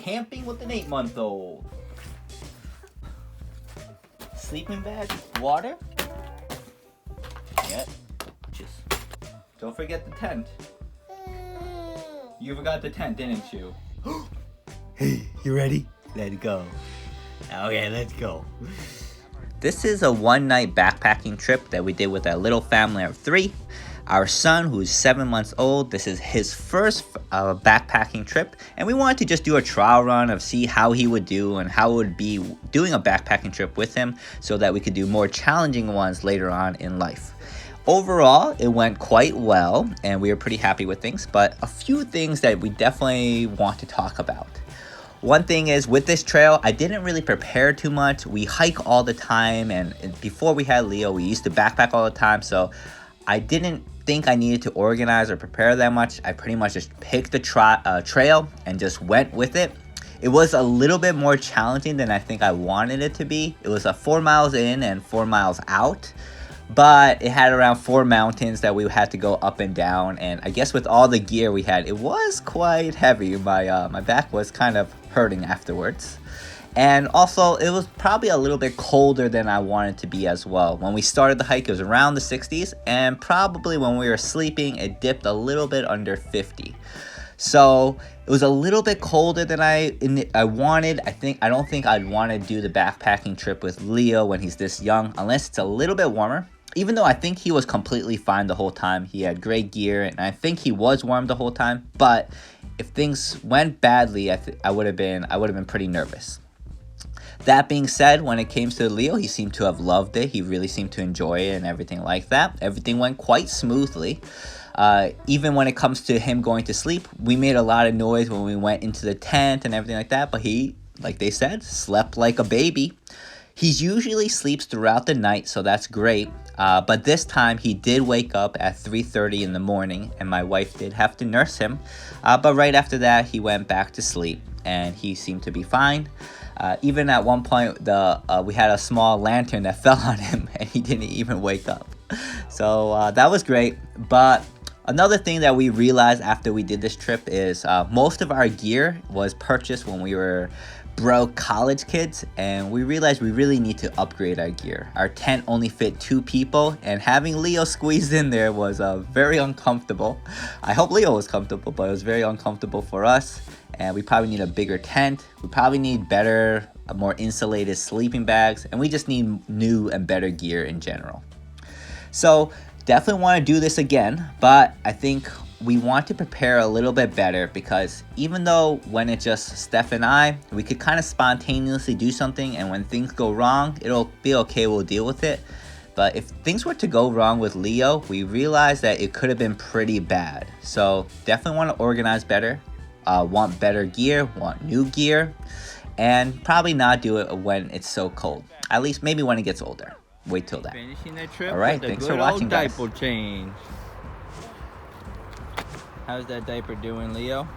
camping with an 8-month-old. Sleeping bag, water. Yep. Just don't forget the tent. You forgot the tent, didn't you? Hey, you ready? Let's go. Okay, let's go. This is a one-night backpacking trip that we did with our little family of 3. Our son, who's 7 months old, this is his first backpacking trip, and we wanted to just do a trial run of see how he would do and how it would be doing a backpacking trip with him so that we could do more challenging ones later on in life. Overall, it went quite well, and we were pretty happy with things, but a few things that we definitely want to talk about. One thing is, with this trail, I didn't really prepare too much. We hike all the time, and before we had Leo, we used to backpack all the time, so I didn't think I needed to organize or prepare that much. I pretty much just picked the trail and just went with it. It was a little bit more challenging than I think I wanted it to be. It was 4 miles in and 4 miles out, but it had around 4 mountains that we had to go up and down, and I guess with all the gear we had, it was quite heavy. My back was kind of hurting afterwards. And also, it was probably a little bit colder than I wanted to be as well. When we started the hike, it was around the 60s, and probably when we were sleeping, it dipped a little bit under 50. So it was a little bit colder than I wanted. I don't think I'd want to do the backpacking trip with Leo when he's this young, unless it's a little bit warmer. Even though I think he was completely fine the whole time. He had great gear, and I think he was warm the whole time. But if things went badly, I would have been pretty nervous. That being said, when it came to Leo, he seemed to have loved it. He really seemed to enjoy it and everything like that. Everything went quite smoothly. Even when it comes to him going to sleep, we made a lot of noise when we went into the tent and everything like that. But he, like they said, slept like a baby. He usually sleeps throughout the night, so that's great. But this time, he did wake up at 3:30 in the morning, and my wife did have to nurse him. But right after that, he went back to sleep, and he seemed to be fine. Even at one point, we had a small lantern that fell on him, and he didn't even wake up. So that was great. But another thing that we realized after we did this trip is most of our gear was purchased when we were broke college kids, and we realized we really need to upgrade our gear. Our tent only fit 2 people, and having Leo squeezed in there was very uncomfortable. I hope Leo was comfortable, but it was very uncomfortable for us. And we probably need a bigger tent. We probably need better, more insulated sleeping bags, and we just need new and better gear in general. So definitely want to do this again, but I think we want to prepare a little bit better, because even though when it's just Steph and I, we could kind of spontaneously do something, and when things go wrong, it'll be okay, we'll deal with it. But if things were to go wrong with Leo, we realized that it could have been pretty bad. So definitely want to organize better. Want better gear, want new gear, and probably not do it when it's so cold. At least maybe when it gets older. Wait till that. Finishing the trip. All right, thanks for watching, guys. Diaper change. How's that diaper doing, Leo?